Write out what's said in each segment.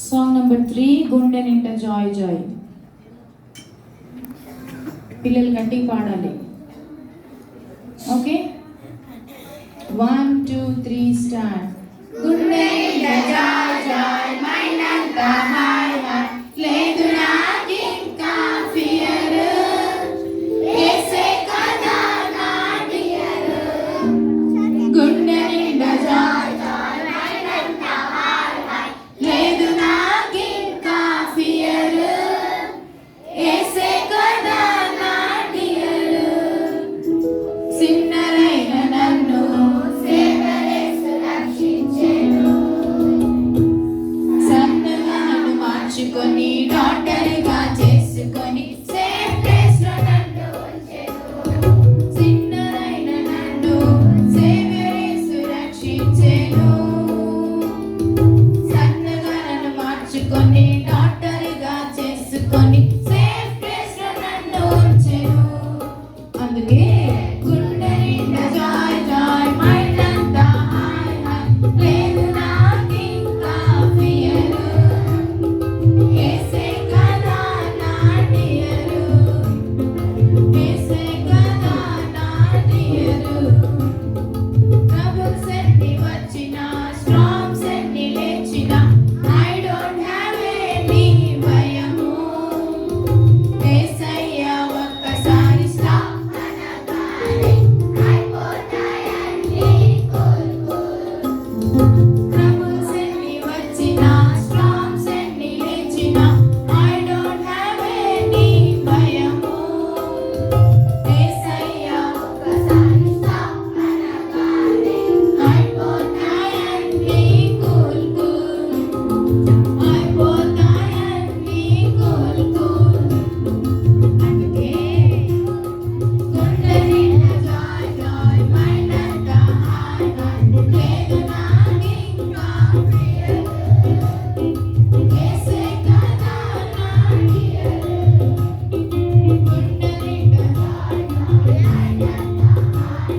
Song number 3 గుండె నిండా Joy Joy. పిల్లలు గట్టిగా పాడాలి. Okay, 1 2 3 start. గుండె నిండా జాయ్ జాయ్ మైండ్ అంతా హాయ్ హాయ్, లేదు నాకింకా ఫియర్, యేసే కదా నా డియర్. గుండె నిండా జాయ్ జాయ్ మైండ్ అంతా హాయ్ హాయ్, లేదు నాకింకా ఫియర్, యేసే కదా నా డియర్. సిన్నరైన నన్ను సేవయేసు రక్షించెను, సన్నగా నన్ను మార్చుకొని డాక్టర్గా చేసుకొని సేఫ్ ప్లేస్ లో నన్ను ఉంచెను. సిన్నరైన నన్ను సేవయేసు రక్షించెను, సన్నగా నన్ను మార్చుకొని డాక్టర్గా చేసుకొని సేఫ్ ప్లేస్ లో నన్ను ఉంచెను. అందుకే గుండె నిండా జాయ్ జాయ్ మైండ్ అంతా హాయ్ హాయ్, లేదు నాకింకా ఫియర్, యేసే కదా నా డియర్, యేసే కదా నా డియర్. ట్రబుల్స్ ఎన్ని వచ్చినా స్టార్మ్స్ ఎన్ని లేచినా ఐ డోంట్ హ్యావ్ ఎనీ భయము. యేసయ్య ఒక్కసారి స్టాప్ అనగానే అయిపోతాయన్నీ కూల్ కూల్. ట్రబుల్స్ ఎన్ని వచ్చినా స్టార్మ్స్ ఎన్ని లేచినా ఐ డోంట్ హ్యావ్ ఎనీ భయము. యేసయ్య ఒక్కసారి స్టాప్ అనగానే అయిపోతాయన్నీ కూల్ కూల్, అయిపోతాయన్నీ కూల్ కూల్. అందుకే గుండె నిండా జాయ్ జాయ్ మైండ్ అంతా హాయ్ హాయ్, లేదు నాకింకా ఫియర్, యేసే కదా నా డియర్. గుండె నిండా జాయ్ జాయ్ మైండ్ అంతా హాయ్ హాయ్,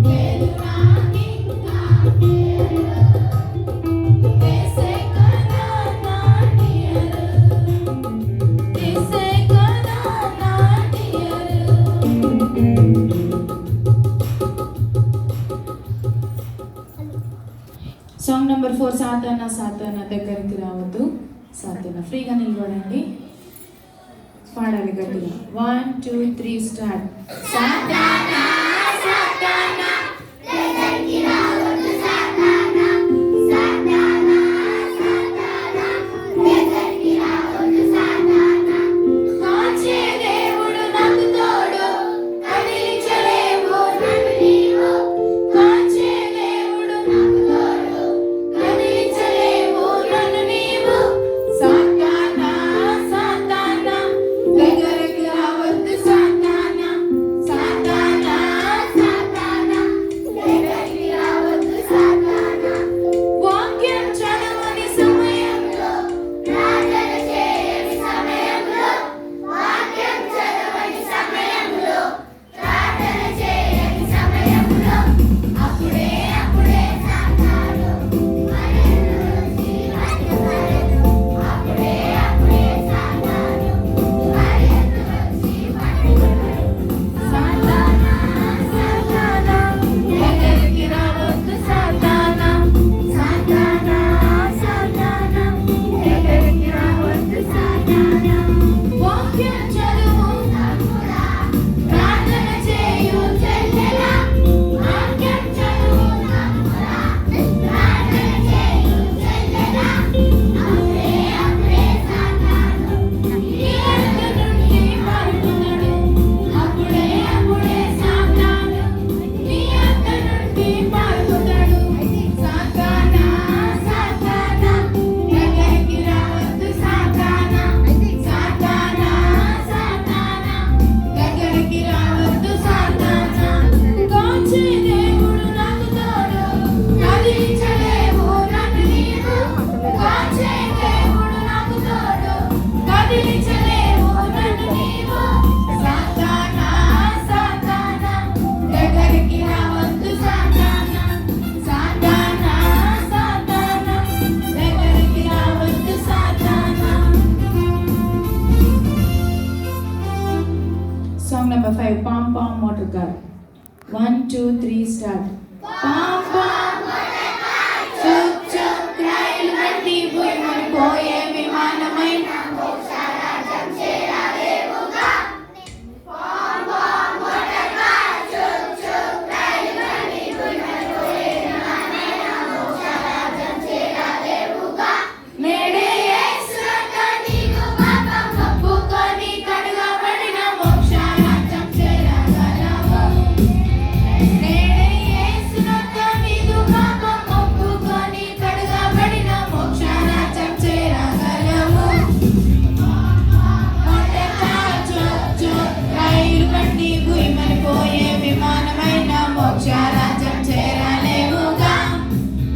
లేదు నాకింకా ఫియర్, యేసే కదా నా డియర్, యేసే కదా నా డియర్. సాంగ్ నంబర్ 4 సాతానా సాతానా దగ్గరికి రావద్దు. సాతానా ఫ్రీగా నిలబడండి, పాడాలి గట్టిగా. 1 2 3 స్టార్ట్. సాతానా సాతానా దగ్గరికి రావద్దు, సాతానా సాతానా సాతానా దగ్గరికి రావద్దు, సాతానా. కాచే దేవుడు నాకు తోడు, కదిలించలేవు నన్ను నీవు. కాచే దేవుడు నాకు తోడు, కదిలించలేవు నన్ను నీవు. సాతానా సాతానా దగ్గరికి రావద్దు, సాతానా సాతానా 5 Pom Pom Motor Car. 1, 2, 3 start. పాం పాం చుక్ చుక్ రైలు బండి భూమిని పోయే విమానమైన మోక్షరాజ్యం చేరలేవుగా. పాం పాం మోటార్ కార్ చుక్ చుక్ రైలు బండి భూమిని పోయే విమానమైన మోక్షరాజ్యం చేరలేవుగా. నేడే యేసునందు నీకు పాపం ఒప్పుకొని కడగబడిన మోక్షరాజ్యం చేరగలవు. నేడే యేసునందు నీకు పాపం ఒప్పుకొని కడగబడిన మోక్షరాజ్యం చేరగలవు. మోటార్ కార్ చుక్ చుక్ రైలు బండి భూమిని పోయే విమానమైన మోక్షరాజ్యం చేరలేవుగా.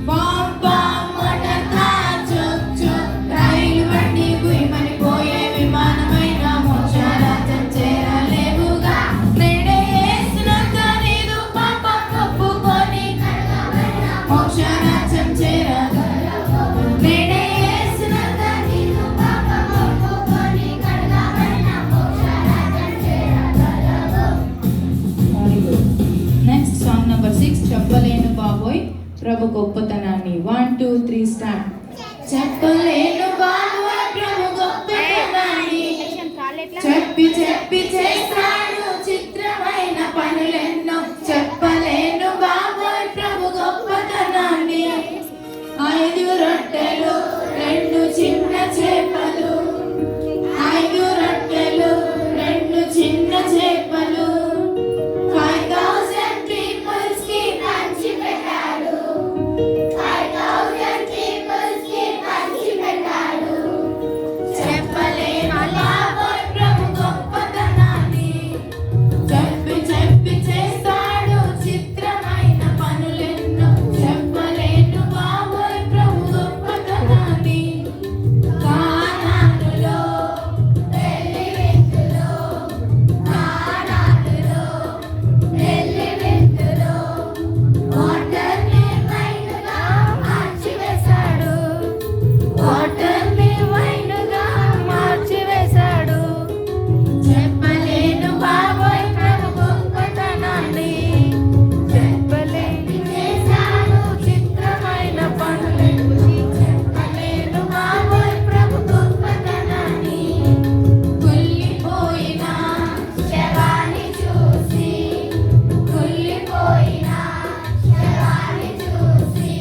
పాం పాం మోటార్ కార్ చుక్ చుక్ రైలు బండి భూమిని పోయే విమానమైన మోక్షరాజ్యం చేరలేవుగా. నేడే యేసునందు నీకు పాపం ఒప్పుకొని కడగబడిన మోక్షరాజ్యం చేరగలవు. నేడే యేసునందు నీకు పాపం ఒప్పుకొని కడగబడిన మోక్షరాజ్యం చేరగలవు. Very good. Next song number 6 చెప్పలేను బాబోయ్ ప్రభు గొప్పతనాన్ని. 1, 2, 3 start. చెప్పలేను బాబోయ్ ప్రభు గొప్పతనాన్ని, చెప్పి చెప్పి చేస్తాడు చిత్రమైన పనులెన్నో. చెప్పలేను బాబోయ్ ప్రభు గొప్పతనాన్ని. 5 రొట్టెలు 2 చిన్న చేపలు, 5 రొట్టెలు 2 చిన్న చేపలు 5,000 peoples కి పంచిపెట్టాడు. 5,000 peoples కి పంచిపెట్టాడు. చెప్పలేను బాబోయ్ ప్రభు గొప్పతనాన్ని, చెప్పి చెప్పి చేస్తాడు చిత్రమైన పనులెన్నో. చెప్పలేను బాబోయ్ ప్రభు గొప్పతనాన్ని. కానానులో వెల్లివిందులో, కానానులో వెల్లివిందులో వాటర్ని వైన్గా మార్చివేశాడు. వాటర్ని వైన్గా మార్చివేశాడు. చెప్పలేను బాబోయ్ ప్రభు గొప్పతనాన్ని, చెప్పలేని చేశాడు చిత్రమైన పనులెన్నో. చెప్పలేను బాబోయ్ ప్రభు గొప్పతనాన్ని. కుళ్ళిపోయిన శవాన్ని చూసి, కుళ్ళిపోయిన శవాన్ని చూసి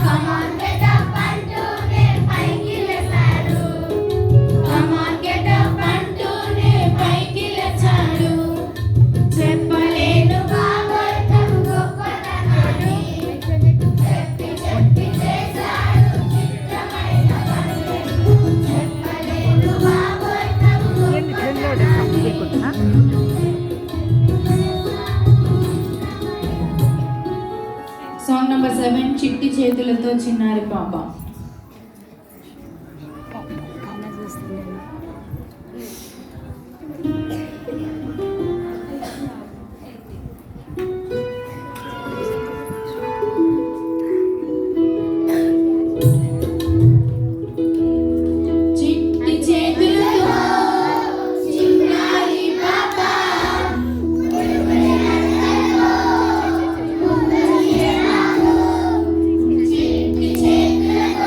Come on get up అంటూనే పైకి లేచాడు. Come on get up అంటూనే పైకి లేచాడు. చెప్పలేను బాబోయ్ ప్రభు గొప్పతనాన్ని, చెప్పి చెప్పి చేశాడు చిత్రమైన పనులెన్నో. చెప్పలేను బాబోయ్ ప్రభు గొప్పతనాన్ని. Song number 7 చిట్టి చేతులతో చిన్నారి పాప. చిట్టి చేతులతో చిన్నారి పాప, చిట్టి చేతులతో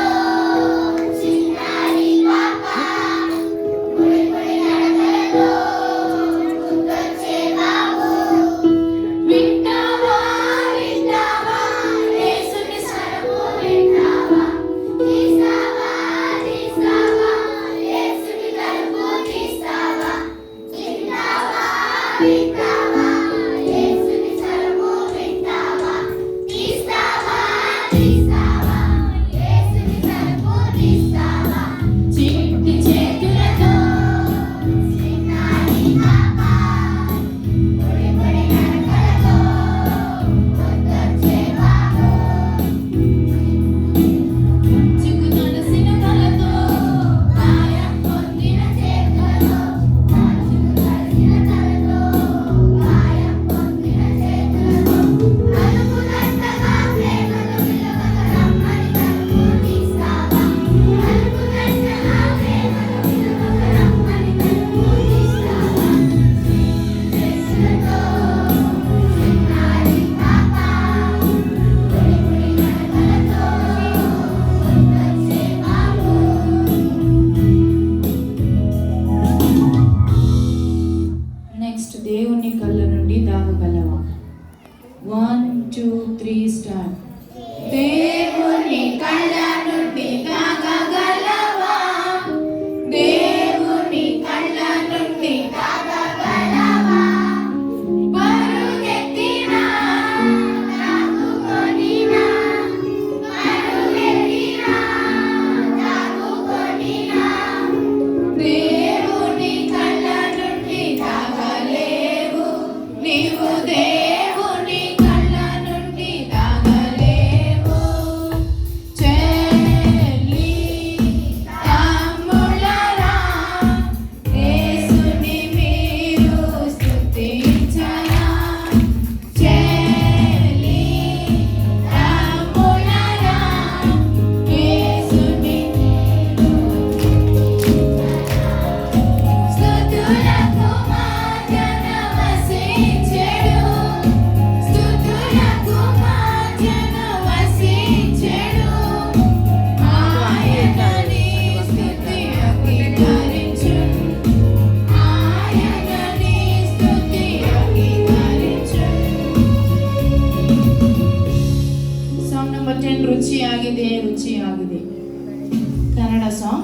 Kannada song.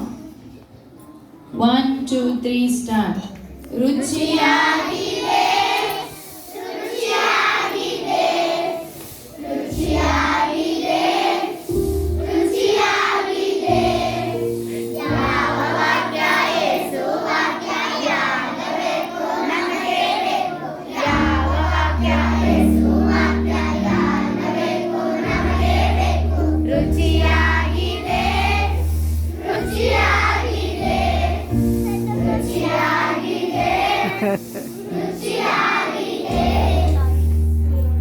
1, 2, 3, start. ರುಚಿಯಾಗಿದೆ ರುಚಿಯಾಗಿದೆ ರುಚಿಯಾಗಿದೆ ರುಚಿಯಾಗಿದೆ ಯಾವ ವಾಕ್ಯ ಯೇಸು ವಾಕ್ಯ ಯಾಗಬೇಕು ನಮಗೆ ಬೇಕು ಯಾವ ವಾಕ್ಯ ಯೇಸು ವಾಕ್ಯ ಯಾಗಬೇಕು ನಮಗೆ ಬೇಕು ರುಚಿಯಾಗಿದೆ ರುಚಿಯಾಗಿದೆ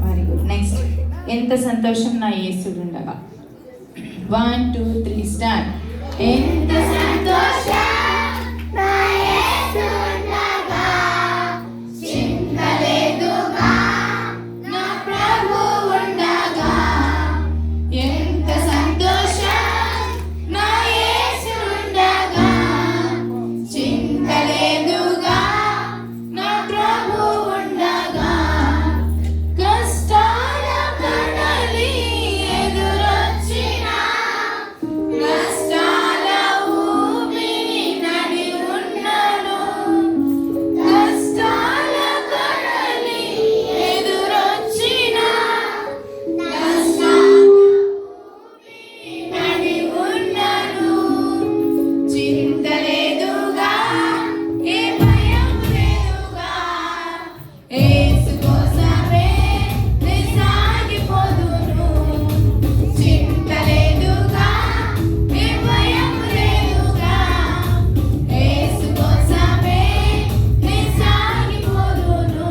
వెరీ గుడ్ నెక్స్ట్ ఎంత సంతోషం నా యేసుడుండగా 1 2 3 స్టార్ట్ ఎంత సంతోషం నా యేసుడుండగా చింతలేదుగా నా ప్రభు ఉండగా ఎంత సంతోషం నా యేసుడుండగా చింతలేదుగా నా ప్రభు ఉండగా కష్టాల కడలి ఎదురొచ్చినా కష్టాల ఊపిరి నడి ఉన్నను కష్టాల కడలి ఎదురొచ్చినా కష్టాల ఊపిరి నడి ఉన్నను చింతలేదుగా ఏ భయం లేదుగా యేసు కోసమే నే సాగిపోదును చింతలేదుగా ఏ భయం లేదుగా యేసు కోసమే నే సాగిపోదును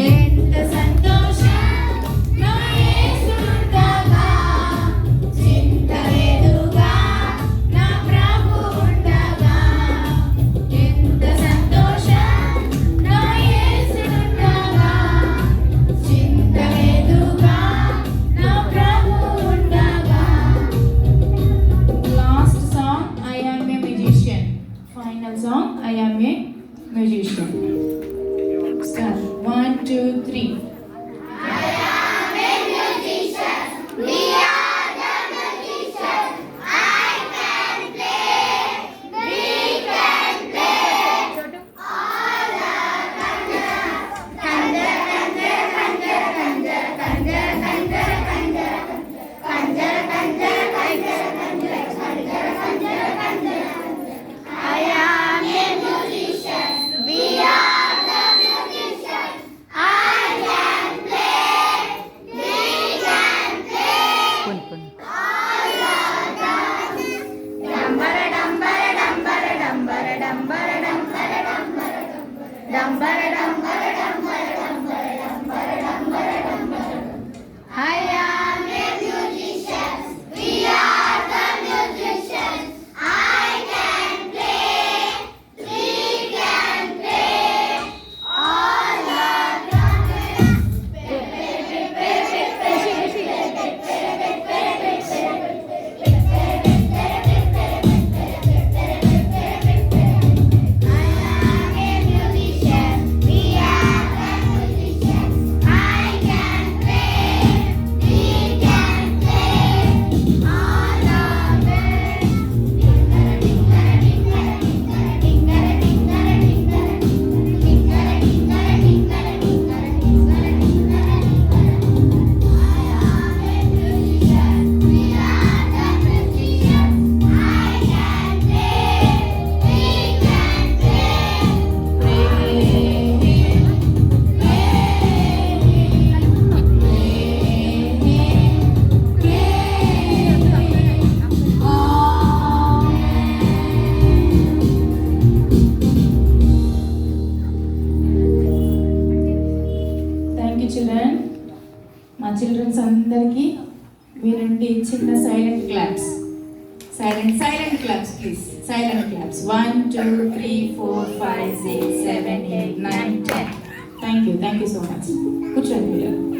ఎంత సంతోషం నా యేసుండగా చింతలేదుగా నా ప్రభు ఉండగా ఎంత సంతోషం నా యేసుండగా చింతలేదుగా నా ప్రభు ఉండగా last song I am a musician final song I am a musician start 1 2 3 children మా చిల్డ్రన్స్ అందరికీ మీ నుండి చిన్న silent claps silent claps please silent claps 1 2 3 4 5 6 7 8 9 10 thank you so much కూర్చోండి